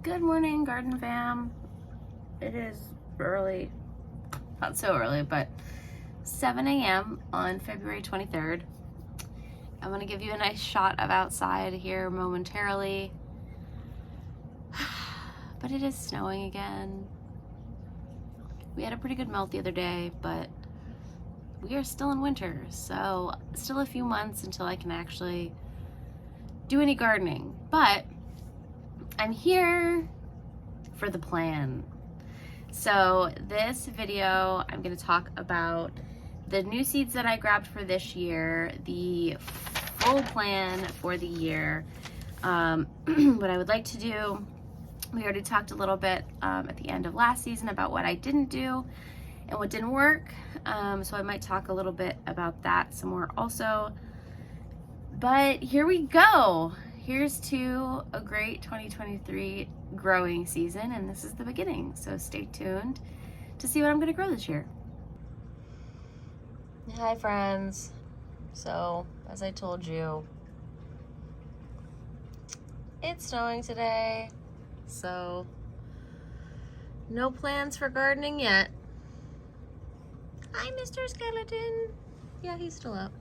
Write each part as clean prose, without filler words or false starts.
Good morning, garden fam. It is early, not so early, but 7 a.m. on February 23rd. I'm going to give you a nice shot of outside here momentarily. But it is snowing again. We had a pretty good melt the other day, but we are still in winter, so still a few months until I can actually do any gardening. But I'm here for the plan. So this video, I'm going to talk about the new seeds that I grabbed for this year, the full plan for the year, what I would like to do. We already talked a little bit at the end of last season about what I didn't do and what didn't work. So I might talk a little bit about that some more also. But here we go. Here's to a great 2023 growing season, and this is the beginning. So stay tuned to see what I'm gonna grow this year. Hi friends. So as I told you, it's snowing today, so no plans for gardening yet. Hi, Mr. Skeleton. Yeah, he's still up.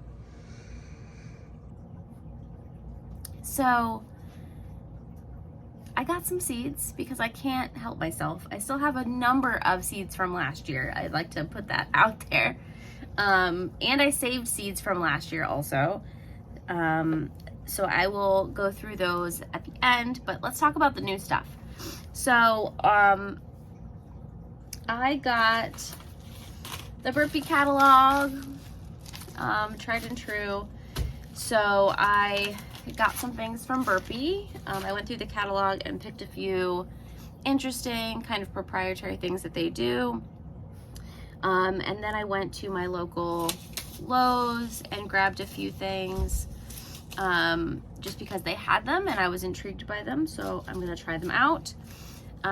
So I got some seeds because I can't help myself. I still have a number of seeds from last year. I'd like to put that out there. And I saved seeds from last year also. So I will go through those at the end, but let's talk about the new stuff. So I got the Burpee catalog, tried and true. So I got some things from Burpee. I went through the catalog and picked a few interesting kind of proprietary things that they do. And then I went to my local Lowe's and grabbed a few things just because they had them and I was intrigued by them. So I'm gonna try them out. But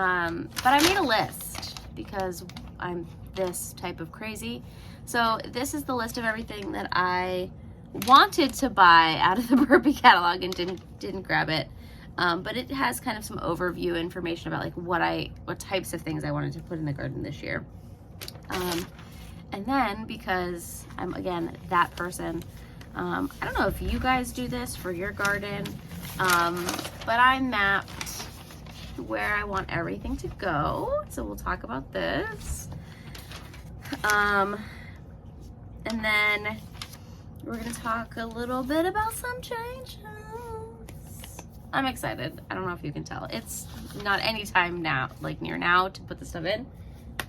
I made a list because I'm this type of crazy. So this is the list of everything that I wanted to buy out of the Burpee catalog and didn't grab it, but it has kind of some overview information about like what types of things I wanted to put in the garden this year. And then because I'm again that person, I don't know if you guys do this for your garden, but I mapped where I want everything to go, so we'll talk about this, and then we're gonna talk a little bit about some changes. I'm excited. I don't know if you can tell. It's not any time now, like near now, to put the stuff in,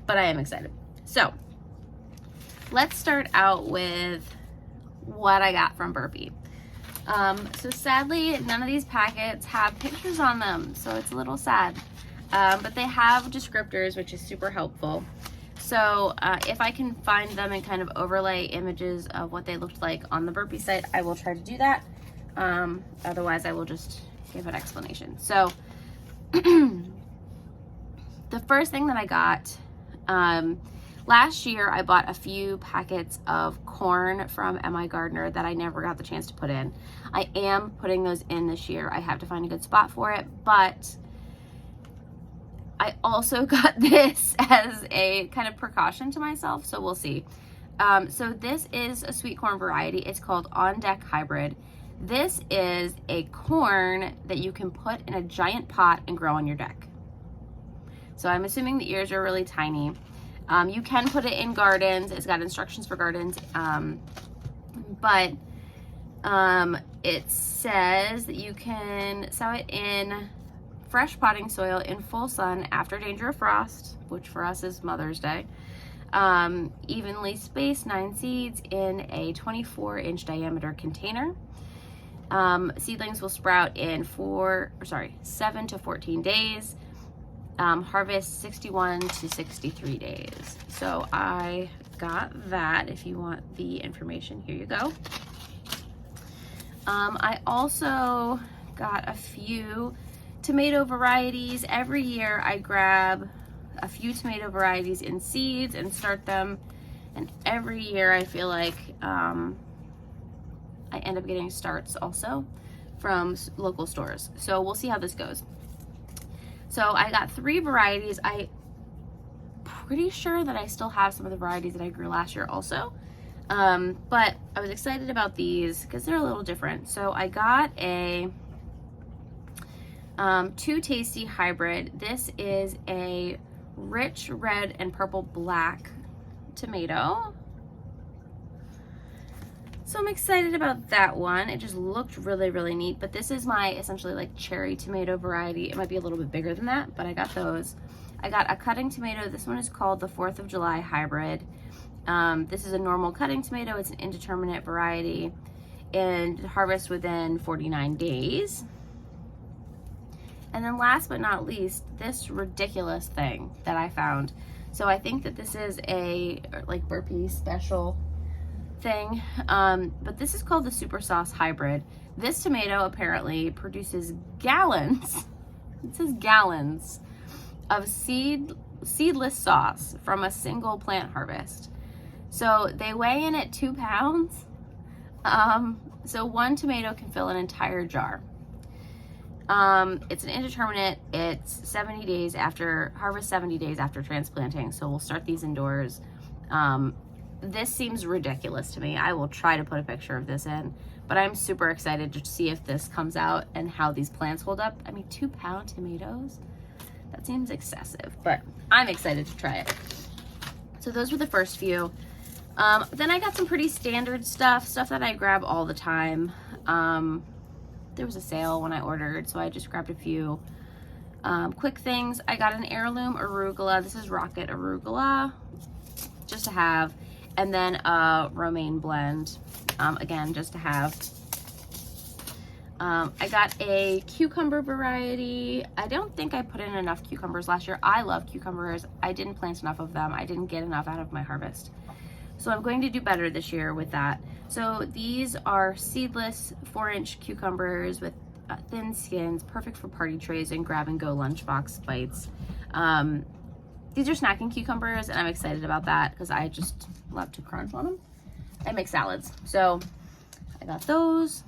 but I am excited. So let's start out with what I got from Burpee. So sadly, none of these packets have pictures on them, so it's a little sad. But they have descriptors, which is super helpful. So if I can find them and kind of overlay images of what they looked like on the Burpee site, I will try to do that. Otherwise, I will just give an explanation. So the first thing that I got, last year I bought a few packets of corn from M.I. Gardener that I never got the chance to put in. I am putting those in this year. I have to find a good spot for it, but I also got this as a kind of precaution to myself, so we'll see. So this is a sweet corn variety. It's called On Deck Hybrid. This is a corn that you can put in a giant pot and grow on your deck. So I'm assuming the ears are really tiny. You can put it in gardens. It's got instructions for gardens, but it says that you can sow it in fresh potting soil in full sun after danger of frost, which for us is Mother's Day. Evenly spaced 9 seeds in a 24-inch diameter container. Seedlings will sprout in 7 to 14 days. Harvest 61 to 63 days. So I got that. If you want the information, here you go. I also got a few tomato varieties. Every year I grab a few tomato varieties in seeds and start them, and every year I feel like I end up getting starts also from local stores. So we'll see how this goes. So I got 3 varieties. I pretty sure that I still have some of the varieties that I grew last year also. But I was excited about these because they're a little different. So I got a Too Tasty hybrid. This is a rich red and purple black tomato. So I'm excited about that one. It just looked really, really neat. But this is my essentially like cherry tomato variety. It might be a little bit bigger than that, but I got those. I got a cutting tomato. This one is called the 4th of July hybrid. This is a normal cutting tomato. It's an indeterminate variety and harvest within 49 days. And then last but not least, this ridiculous thing that I found. So I think that this is a like Burpee special thing, but this is called the Super Sauce hybrid. This tomato apparently produces gallons, it says gallons, of seedless sauce from a single plant harvest. So they weigh in at 2 pounds. So one tomato can fill an entire jar. It's an indeterminate. It's 70 days after harvest, 70 days after transplanting. So we'll start these indoors. This seems ridiculous to me. I will try to put a picture of this in, but I'm super excited to see if this comes out and how these plants hold up. I mean, 2-pound tomatoes, that seems excessive, but I'm excited to try it. So those were the first few. Then I got some pretty standard stuff that I grab all the time. There was a sale when I ordered, so I just grabbed a few quick things. I got an heirloom arugula. This is rocket arugula, just to have. And then a romaine blend, again, just to have. I got a cucumber variety. I don't think I put in enough cucumbers last year. I love cucumbers. I didn't plant enough of them. I didn't get enough out of my harvest. So I'm going to do better this year with that. So these are seedless 4-inch cucumbers with thin skins, perfect for party trays and grab and go lunchbox bites. These are snacking cucumbers, and I'm excited about that because I just love to crunch on them and make salads. So I got those.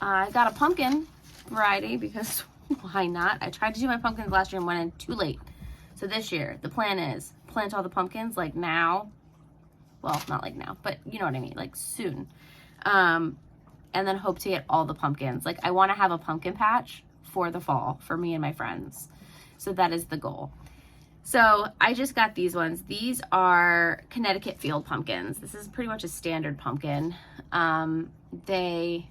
I got a pumpkin variety because why not? I tried to do my pumpkins last year and went in too late. So this year, the plan is plant all the pumpkins like now. Well, not like now, but you know what I mean, like soon. And then hope to get all the pumpkins. Like I want to have a pumpkin patch for the fall for me and my friends. So that is the goal. So I just got these ones. These are Connecticut Field pumpkins. This is pretty much a standard pumpkin. They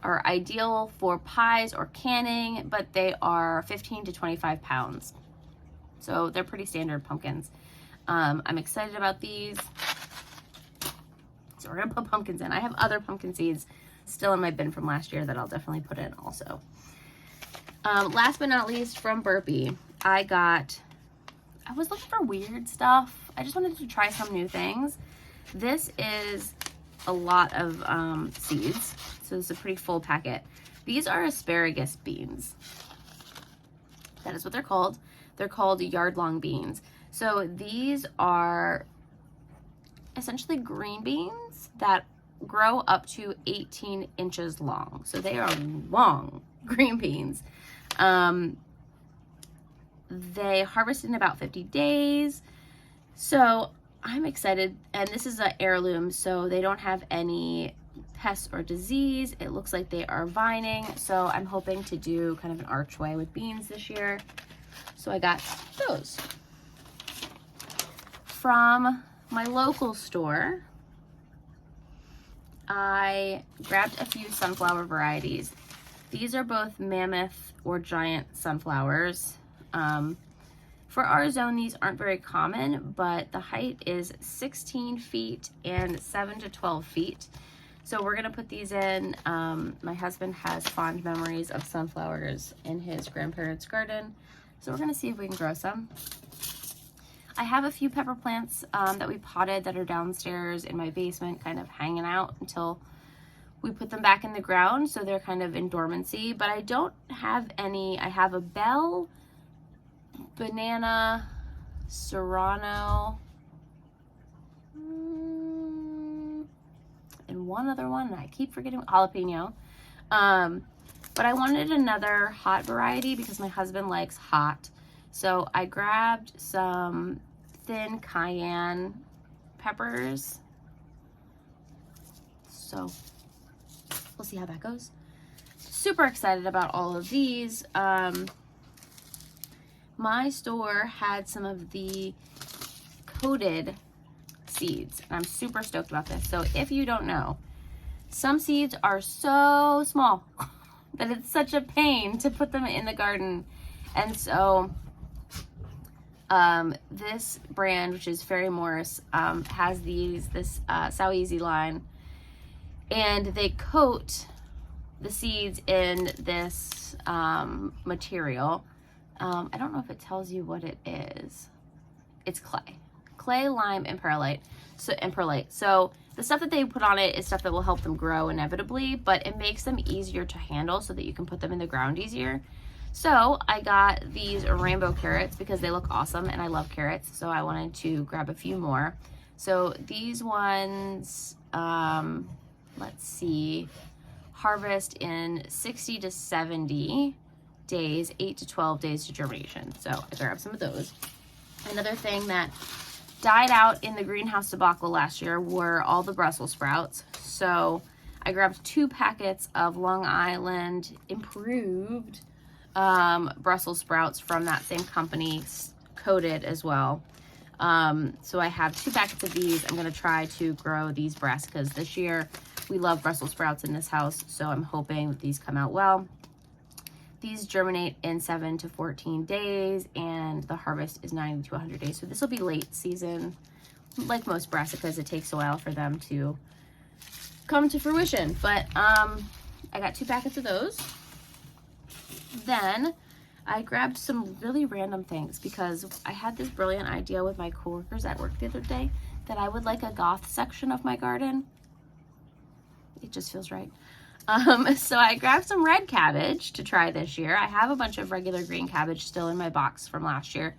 are ideal for pies or canning, but they are 15 to 25 pounds. So they're pretty standard pumpkins. I'm excited about these. So we're gonna put pumpkins in. I have other pumpkin seeds still in my bin from last year that I'll definitely put in also. Last but not least, from Burpee, I was looking for weird stuff. I just wanted to try some new things. This is a lot of seeds, so it's a pretty full packet. These are asparagus beans. That is what they're called. They're called yard-long beans. So these are essentially green beans that grow up to 18 inches long. So they are long green beans. They harvest in about 50 days. So I'm excited. And this is an heirloom, so they don't have any pests or disease. It looks like they are vining. So I'm hoping to do kind of an archway with beans this year. So I got those. From my local store, I grabbed a few sunflower varieties. These are both mammoth or giant sunflowers. For our zone, these aren't very common, but the height is 16 feet and 7 to 12 feet. So we're gonna put these in. My husband has fond memories of sunflowers in his grandparents' garden. So we're gonna see if we can grow some. I have a few pepper plants that we potted that are downstairs in my basement, kind of hanging out until we put them back in the ground. So they're kind of in dormancy, but I don't have any. I have a bell, banana, serrano, and one other one, and I keep forgetting, jalapeno. But I wanted another hot variety because my husband likes hot. So I grabbed some thin cayenne peppers. So we'll see how that goes. Super excited about all of these. My store had some of the coated seeds, and I'm super stoked about this. So if you don't know, some seeds are so small that it's such a pain to put them in the garden. And so this brand, which is Fairy Morse, has this Sow Easy line, and they coat the seeds in this material. I don't know if it tells you what it is. It's clay, lime, and perlite. So the stuff that they put on it is stuff that will help them grow inevitably, but it makes them easier to handle so that you can put them in the ground easier. So I got these rainbow carrots because they look awesome and I love carrots. So I wanted to grab a few more. So these ones, let's see, harvest in 60 to 70 days, 8 to 12 days to germination. So I grabbed some of those. Another thing that died out in the greenhouse debacle last year were all the Brussels sprouts. So I grabbed 2 packets of Long Island improved Brussels sprouts from that same company, coated as well. So I have 2 packets of these. I'm going to try to grow these brassicas this year. We love Brussels sprouts in this house, so I'm hoping that these come out well. These germinate in 7 to 14 days, and the harvest is 90 to 100 days. So this will be late season. Like most brassicas, it takes a while for them to come to fruition. But I got 2 packets of those. Then I grabbed some really random things because I had this brilliant idea with my coworkers at work the other day that I would like a goth section of my garden. It just feels right. So I grabbed some red cabbage to try this year. I have a bunch of regular green cabbage still in my box from last year,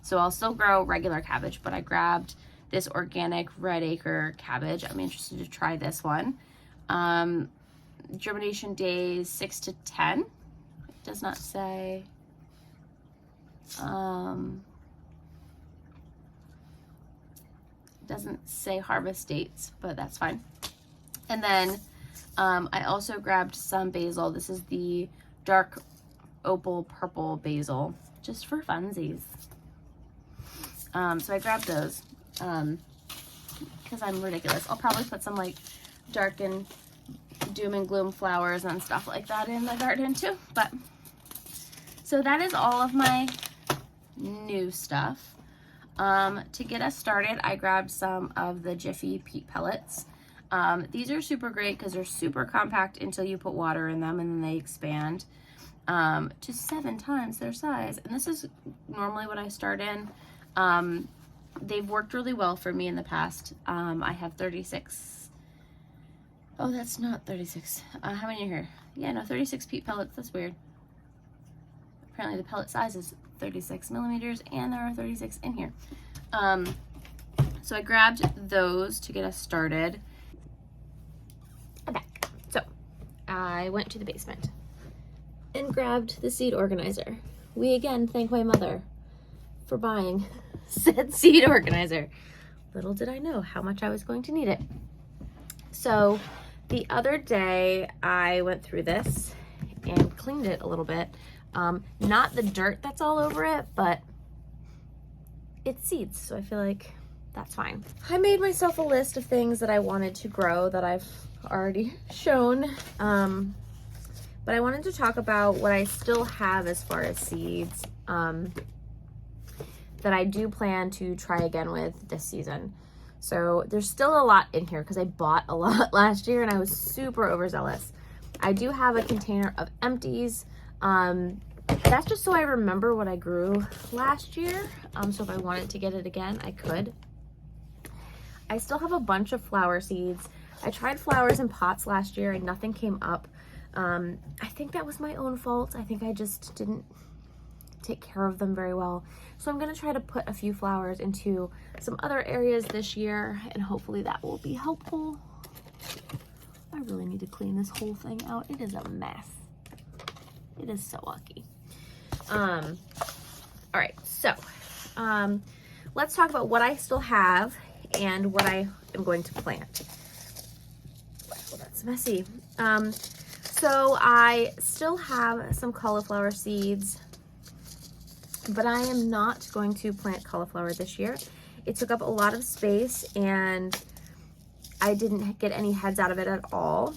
so I'll still grow regular cabbage, but I grabbed this organic red acre cabbage. I'm interested to try this one. Germination days 6 to 10. It does not say. Doesn't say harvest dates, but that's fine. And then I also grabbed some basil. This is the dark opal purple basil, just for funsies. So I grabbed those because I'm ridiculous. I'll probably put some like dark and doom and gloom flowers and stuff like that in the garden too. But so that is all of my new stuff. To get us started, I grabbed some of the Jiffy peat pellets. These are super great because they're super compact until you put water in them, and then they expand to 7 times their size. And this is normally what I start in. They've worked really well for me in the past. I have 36. Oh, that's not 36. How many are here? Yeah, no, 36 peat pellets. That's weird. Apparently the pellet size is 36 millimeters, and there are 36 in here. So I grabbed those to get us started. I'm back. So I went to the basement and grabbed the seed organizer. We again thank my mother for buying said seed organizer. Little did I know how much I was going to need it. So the other day I went through this and cleaned it a little bit. Not the dirt that's all over it, but it's seeds, so I feel like that's fine. I made myself a list of things that I wanted to grow that I've already shown, but I wanted to talk about what I still have as far as seeds that I do plan to try again with this season. So there's still a lot in here because I bought a lot last year and I was super overzealous. I do have a container of empties. That's just so I remember what I grew last year. So if I wanted to get it again, I could. I still have a bunch of flower seeds. I tried flowers in pots last year and nothing came up. I think that was my own fault. I think I just didn't take care of them very well. So I'm gonna try to put a few flowers into some other areas this year, and hopefully that will be helpful. I really need to clean this whole thing out. It is a mess. It is so lucky. All right, so let's talk about what I still have and what I am going to plant. Well, that's messy. So I still have some cauliflower seeds, but I am not going to plant cauliflower this year. It took up a lot of space and I didn't get any heads out of it at all.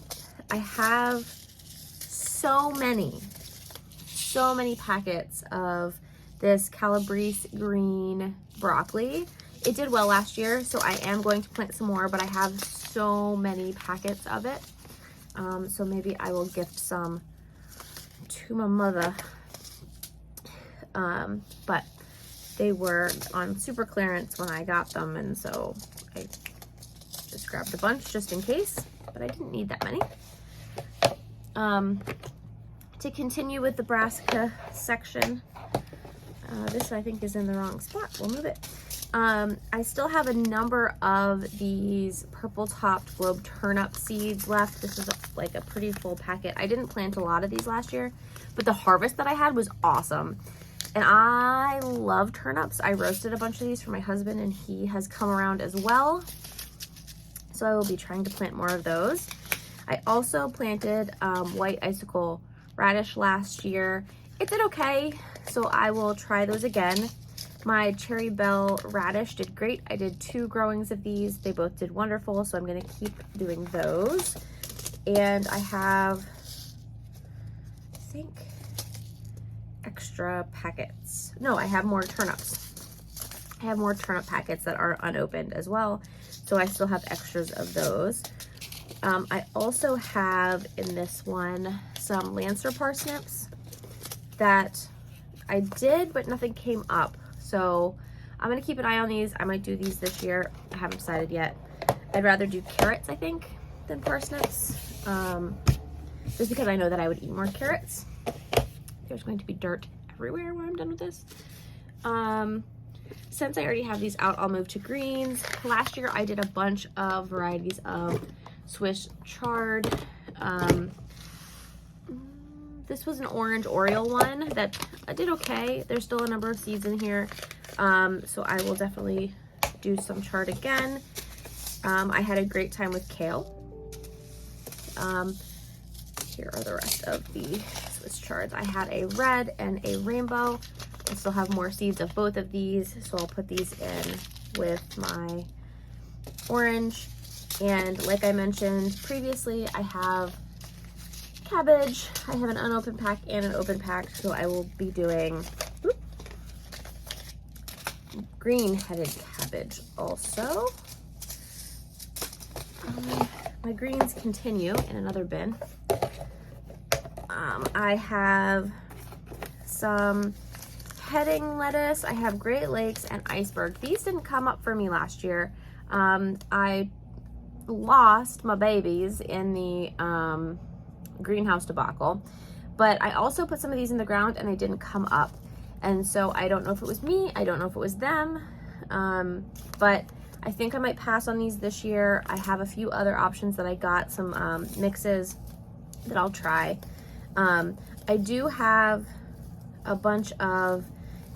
I have so many packets of this Calabrese green broccoli. It did well last year, so I am going to plant some more, but I have so many packets of it. So maybe I will gift some to my mother. But they were on super clearance when I got them, and so I just grabbed a bunch just in case, but I didn't need that many. To continue with the brassica section, this I think is in the wrong spot. We'll move it. I still have a number of these purple topped globe turnip seeds left. This is like a pretty full packet. I didn't plant a lot of these last year, but the harvest that I had was awesome. And I love turnips. I roasted a bunch of these for my husband and he has come around as well. So I will be trying to plant more of those. I also planted white icicle radish last year. It did okay, so I will try those again. My cherry bell radish did great. I did 2 growings of these. They both did wonderful, so I'm gonna keep doing those. And I have, I think, extra packets. No, I have more turnips. I have more turnip packets that are unopened as well, so I still have extras of those. I also have in this one some Lancer parsnips that I did, but nothing came up. So I'm gonna keep an eye on these. I might do these this year. I haven't decided yet. I'd rather do carrots, I think, than parsnips. Just because I know that I would eat more carrots. There's going to be dirt everywhere when I'm done with this. Since I already have these out, I'll move to greens. Last year I did a bunch of varieties of Swiss chard. This was an orange Oriole one that I did okay. There's still a number of seeds in here. So I will definitely do some chard again. I had a great time with kale. Here are the rest of the Swiss chards. I had a red and a rainbow. I still have more seeds of both of these, so I'll put these in with my orange. And like I mentioned previously, I have cabbage. I have an unopened pack and an open pack, so I will be doing green-headed cabbage also. My greens continue in another bin. I have some heading lettuce. I have Great Lakes and iceberg. These didn't come up for me last year. I lost my babies in the greenhouse debacle, but I also put some of these in the ground and they didn't come up. And so I don't know if it was me, I don't know if it was them, but I think I might pass on these this year. I have a few other options that I got, some mixes that I'll try. I do have a bunch of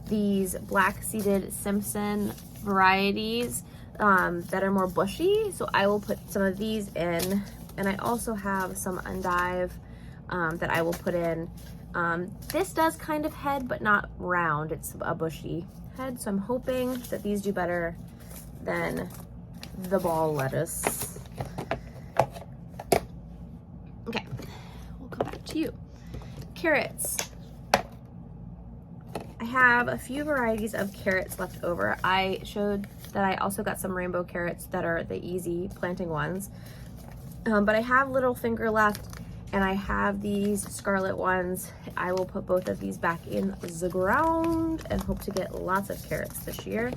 these black-seeded Simpson varieties that are more bushy, so I will put some of these in. And I also have some endive that I will put in. This does kind of head, but not round. It's a bushy head, so I'm hoping that these do better than the ball lettuce. Okay, we'll come back to you. Carrots. I have a few varieties of carrots left over. I showed that I also got some rainbow carrots that are the easy planting ones. But I have little finger left, and I have these scarlet ones. I will put both of these back in the ground and hope to get lots of carrots this year.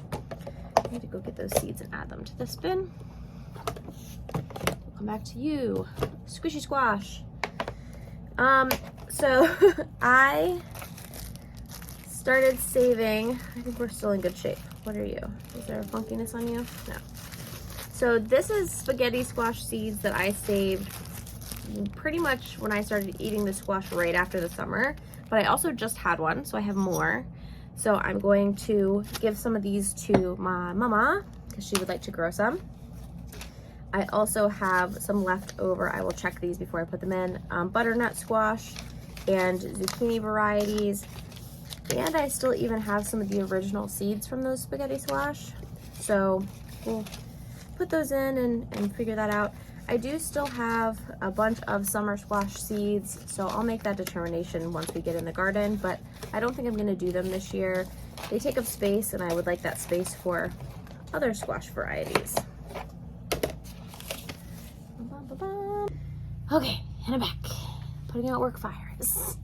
I need to go get those seeds and add them to this bin. We'll come back to you. Squishy squash. So I started saving. I think we're still in good shape. What are you? Is there a funkiness on you? No. So this is spaghetti squash seeds that I saved pretty much when I started eating the squash right after the summer, but I also just had one, so I have more. So I'm going to give some of these to my mama because she would like to grow some. I also have some left over. I will check these before I put them in. Butternut squash and zucchini varieties. And I still even have some of the original seeds from those spaghetti squash. So we'll put those in and figure that out. I do still have a bunch of summer squash seeds, so I'll make that determination once we get in the garden, but I don't think I'm gonna do them this year. They take up space and I would like that space for other squash varieties. Okay, and I'm back. Putting out work fires.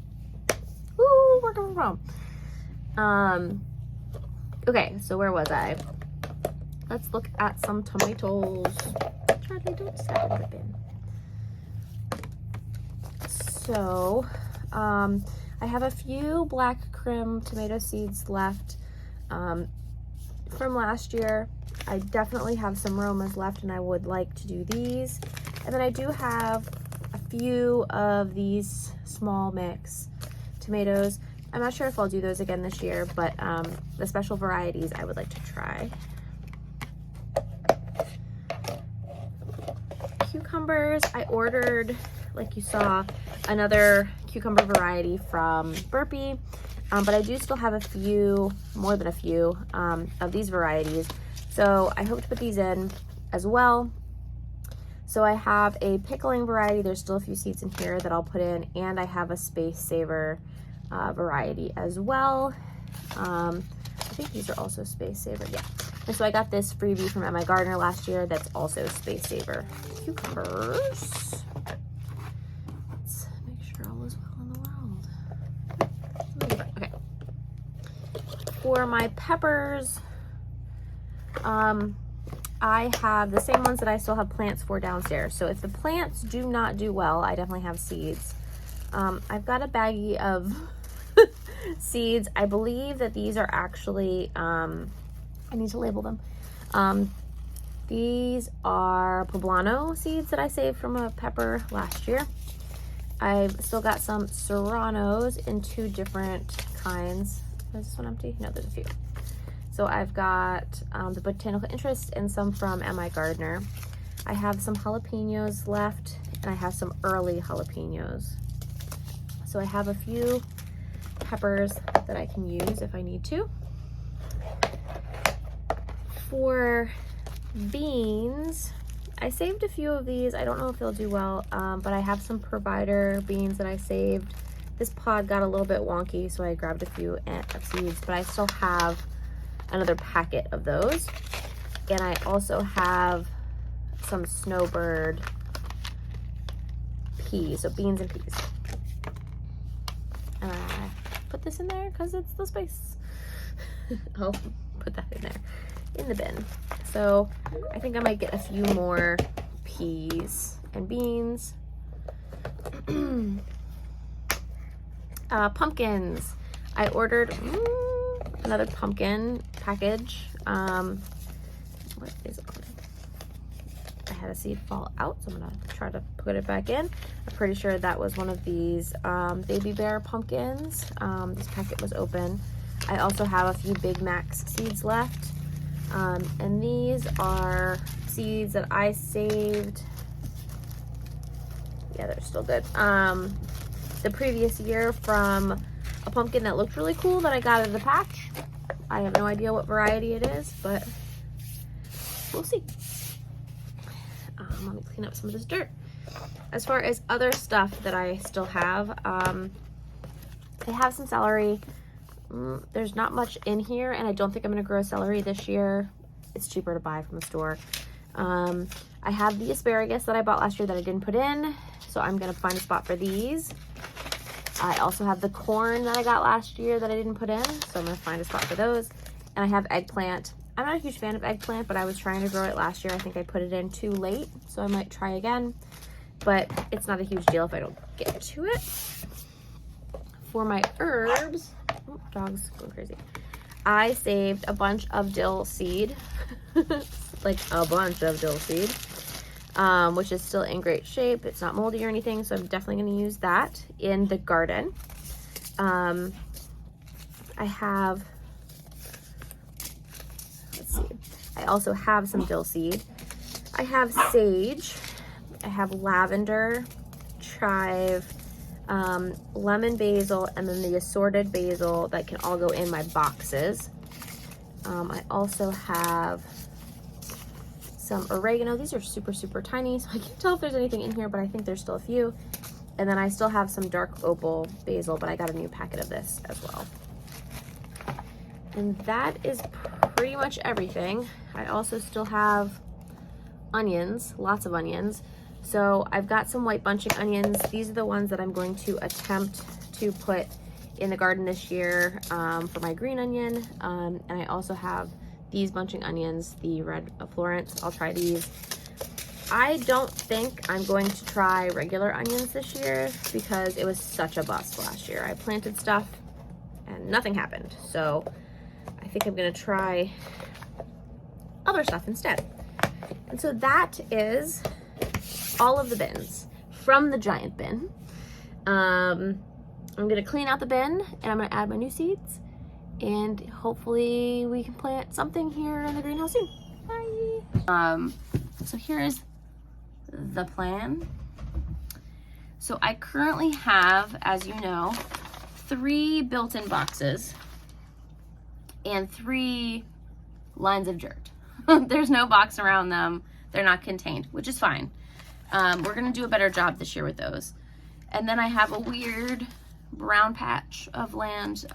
Woo, working from home. Okay, so where was I? Let's look at some tomatoes. Charlie, don't step in the bin. So, I have a few black Krim tomato seeds left from last year. I definitely have some Romas left and I would like to do these. And then I do have a few of these small mix tomatoes. I'm not sure if I'll do those again this year, but the special varieties I would like to try. Cucumbers, I ordered, like you saw, another cucumber variety from Burpee, but I do still have a few, more than a few, of these varieties. So I hope to put these in as well. So I have a pickling variety. There's still a few seeds in here that I'll put in, and I have a Space Saver variety as well. I think these are also Space Saver, yeah. And so I got this freebie from Emma Gardner last year that's also Space Saver. Cucumbers. Let's make sure all is well in the world. Okay. For my peppers, I have the same ones that I still have plants for downstairs. So if the plants do not do well, I definitely have seeds. I've got a baggie of seeds. I believe that these are actually, I need to label them. These are poblano seeds that I saved from a pepper last year. I've still got some serranos in two different kinds. Is this one empty? No, there's a few. So I've got the Botanical Interest and some from M.I. Gardner. I have some jalapenos left, and I have some early jalapenos. So I have a few peppers that I can use if I need to. For beans, I saved a few of these. I don't know if they'll do well, but I have some Provider beans that I saved. This pod got a little bit wonky, so I grabbed a few seeds, but I still have another packet of those. And I also have some Snowbird peas, so beans and peas. And I put this in there because it's the space. I'll put that in there in the bin. So I think I might get a few more peas and beans. Pumpkins. I ordered another pumpkin package. What is it called? I had a seed fall out, so I'm gonna try to put it back in. I'm pretty sure that was one of these Baby Bear pumpkins. This packet was open. I also have a few Big Macs seeds left. And these are seeds that I saved. Yeah, they're still good. The previous year from a pumpkin that looked really cool that I got at the patch. I have no idea what variety it is, but we'll see. Let me clean up some of this dirt. As far as other stuff that I still have, I have some celery. There's not much in here, and I don't think I'm going to grow celery this year. It's cheaper to buy from the store. I have the asparagus that I bought last year that I didn't put in, so I'm going to find a spot for these. I also have the corn that I got last year that I didn't put in, so I'm going to find a spot for those. And I have eggplant. I'm not a huge fan of eggplant, but I was trying to grow it last year. I think I put it in too late, so I might try again. But it's not a huge deal if I don't get to it. For my herbs, oh, dog's going crazy. I saved a bunch of dill seed, like a bunch of dill seed. which is still in great shape. It's not moldy or anything, so I'm definitely going to use that in the garden. I have, let's see, I also have some dill seed. I have sage, I have lavender, chive, lemon basil, and then the assorted basil that can all go in my boxes. I also have some oregano. These are super, super tiny, so I can't tell if there's anything in here, but I think there's still a few. And then I still have some dark opal basil, but I got a new packet of this as well. And that is pretty much everything. I also still have onions, lots of onions. So I've got some white bunching onions. These are the ones that I'm going to attempt to put in the garden this year for my green onion. And I also have these bunching onions, the red Florence. I'll try these. I don't think I'm going to try regular onions this year because it was such a bust last year. I planted stuff and nothing happened. So I think I'm gonna try other stuff instead. And so that is all of the bins from the giant bin. I'm gonna clean out the bin and I'm gonna add my new seeds, and hopefully we can plant something here in the greenhouse soon. Bye. So here's the plan. So I currently have, as you know, 3 built-in boxes and 3 lines of dirt. There's no box around them. They're not contained, which is fine. We're gonna do a better job this year with those. And then I have a weird brown patch of land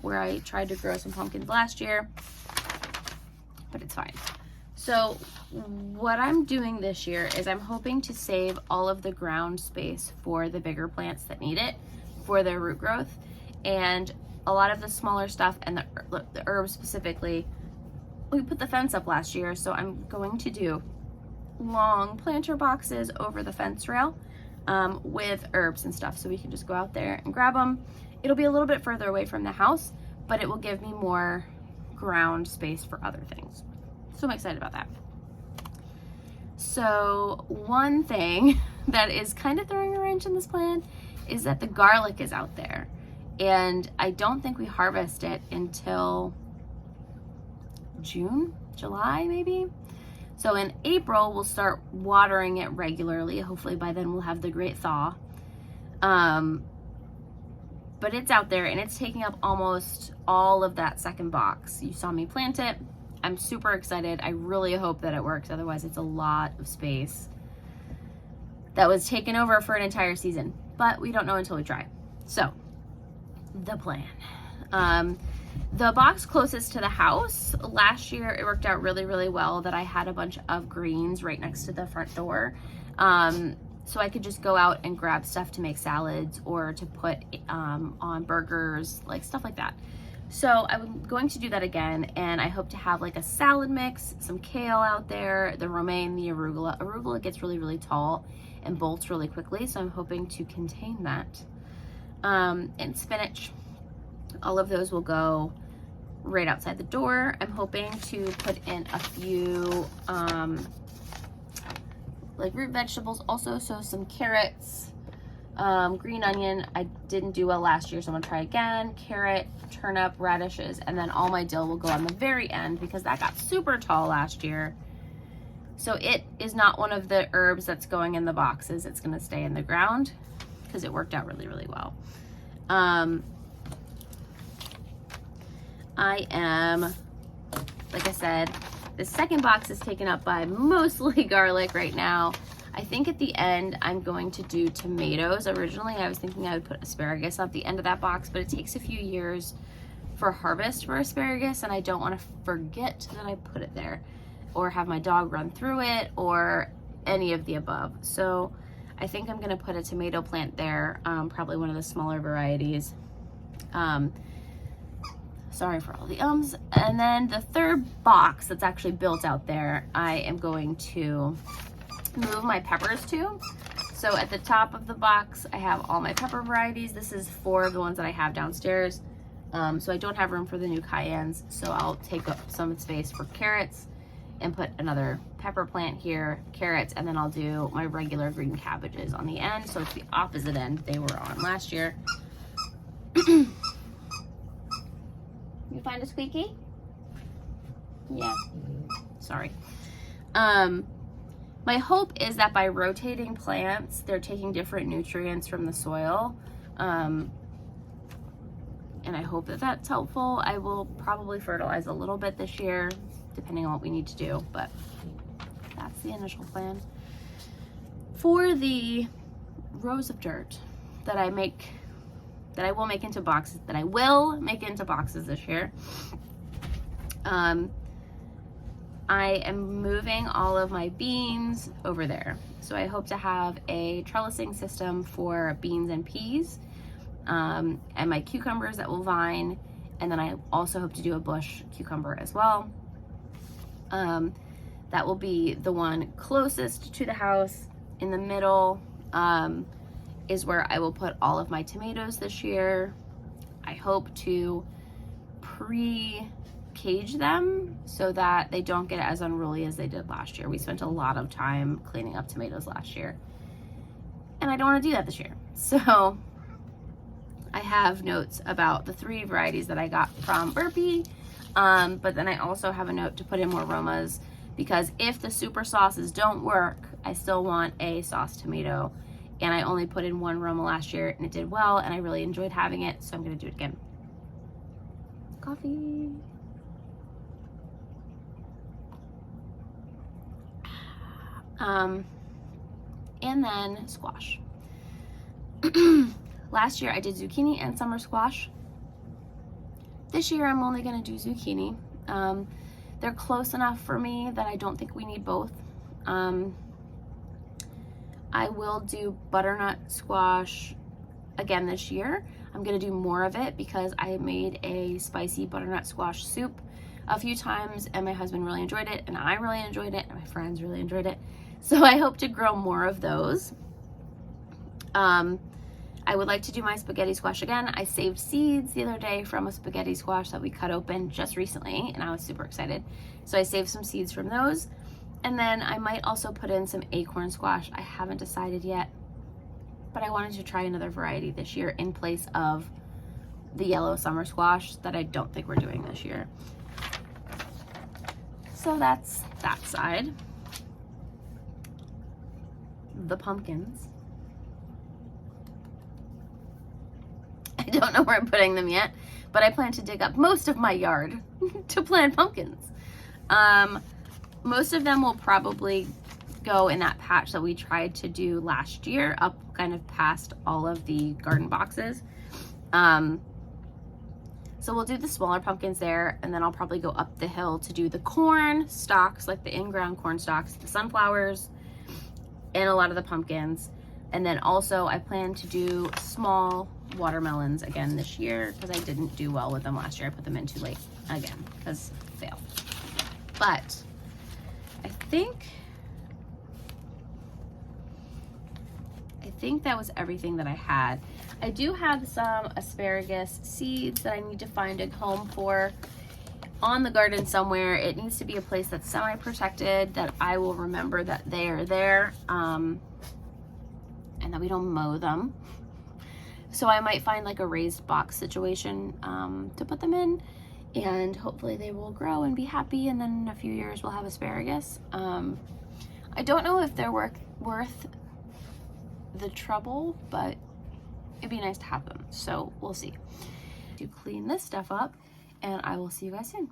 where I tried to grow some pumpkins last year, but it's fine. So what I'm doing this year is I'm hoping to save all of the ground space for the bigger plants that need it for their root growth, and a lot of the smaller stuff and the herbs specifically, we put the fence up last year, so I'm going to do long planter boxes over the fence rail with herbs and stuff, so we can just go out there and grab them. It'll be a little bit further away from the house, but it will give me more ground space for other things. So I'm excited about that. So one thing that is kind of throwing a wrench in this plan is that the garlic is out there, and I don't think we harvest it until June, July maybe. So in April, we'll start watering it regularly. Hopefully by then we'll have the great thaw. But it's out there and it's taking up almost all of that second box. You saw me plant it. I'm super excited. I really hope that it works. Otherwise it's a lot of space that was taken over for an entire season, but we don't know until we try. So the plan. The box closest to the house, last year it worked out really, really well that I had a bunch of greens right next to the front door. So I could just go out and grab stuff to make salads or to put on burgers, like stuff like that. So I'm going to do that again, and I hope to have like a salad mix, some kale out there, the romaine, the arugula. Arugula gets really, really tall and bolts really quickly, so I'm hoping to contain that. And spinach. All of those will go right outside the door. I'm hoping to put in a few like root vegetables also, so some carrots, green onion. I didn't do well last year, so I'm gonna try again. Carrot, turnip, radishes, and then all my dill will go on the very end because that got super tall last year. So it is not one of the herbs that's going in the boxes. It's gonna stay in the ground because it worked out really, really well. I am, like I said, the second box is taken up by mostly garlic right now. I think at the end I'm going to do tomatoes. Originally I was thinking I would put asparagus at the end of that box, but it takes a few years for harvest for asparagus, and I don't want to forget that I put it there or have my dog run through it or any of the above. So I think I'm gonna put a tomato plant there, probably one of the smaller varieties. Sorry for all the ums. And then the third box that's actually built out there, I am going to move my peppers to. So at the top of the box, I have all my pepper varieties. This is 4 of the ones that I have downstairs. So I don't have room for the new cayennes, so I'll take up some space for carrots and put another pepper plant here, carrots, and then I'll do my regular green cabbages on the end. So it's the opposite end they were on last year. You find a squeaky? Yeah. Sorry. My hope is that by rotating plants, they're taking different nutrients from the soil. And I hope that that's helpful. I will probably fertilize a little bit this year, depending on what we need to do, but that's the initial plan. For the rows of dirt that I will make into boxes this year, I am moving all of my beans over there. So I hope to have a trellising system for beans and peas, and my cucumbers that will vine. And then I also hope to do a bush cucumber as well. That will be the one closest to the house. In the middle is where I will put all of my tomatoes this year. I hope to pre-cage them so that they don't get as unruly as they did last year. We spent a lot of time cleaning up tomatoes last year, and I don't want to do that this year. So I have notes about the 3 varieties that I got from Burpee, but then I also have a note to put in more aromas, because if the super sauces don't work, I still want a sauce tomato, and I only put in 1 aroma last year and it did well, and I really enjoyed having it, so I'm going to do it again. Coffee. And then squash. Last year I did zucchini and summer squash. This year I'm only going to do zucchini. They're close enough for me that I don't think we need both. I will do butternut squash again this year. I'm going to do more of it because I made a spicy butternut squash soup a few times, and my husband really enjoyed it, and I really enjoyed it, and my friends really enjoyed it. So I hope to grow more of those. I would like to do my spaghetti squash again. I saved seeds the other day from a spaghetti squash that we cut open just recently, and I was super excited. So I saved some seeds from those. And then I might also put in some acorn squash. I haven't decided yet, but I wanted to try another variety this year in place of the yellow summer squash that I don't think we're doing this year. So that's that side. The pumpkins. I don't know where I'm putting them yet, but I plan to dig up most of my yard to plant pumpkins. Most of them will probably go in that patch that we tried to do last year, up kind of past all of the garden boxes. So we'll do the smaller pumpkins there, and then I'll probably go up the hill to do the corn stalks, like the in-ground corn stalks, the sunflowers, and a lot of the pumpkins. And then also I plan to do small watermelons again this year because I didn't do well with them last year. I put them in too late again because fail. But I think that was everything that I had. I do have some asparagus seeds that I need to find a home for on the garden somewhere. It needs to be a place that's semi-protected, that I will remember that they are there, and that we don't mow them. So I might find like a raised box situation to put them in, and hopefully they will grow and be happy, and then in a few years we'll have asparagus. I don't know if they're worth the trouble, but it'd be nice to have them, so we'll see. To clean this stuff up, and I will see you guys soon.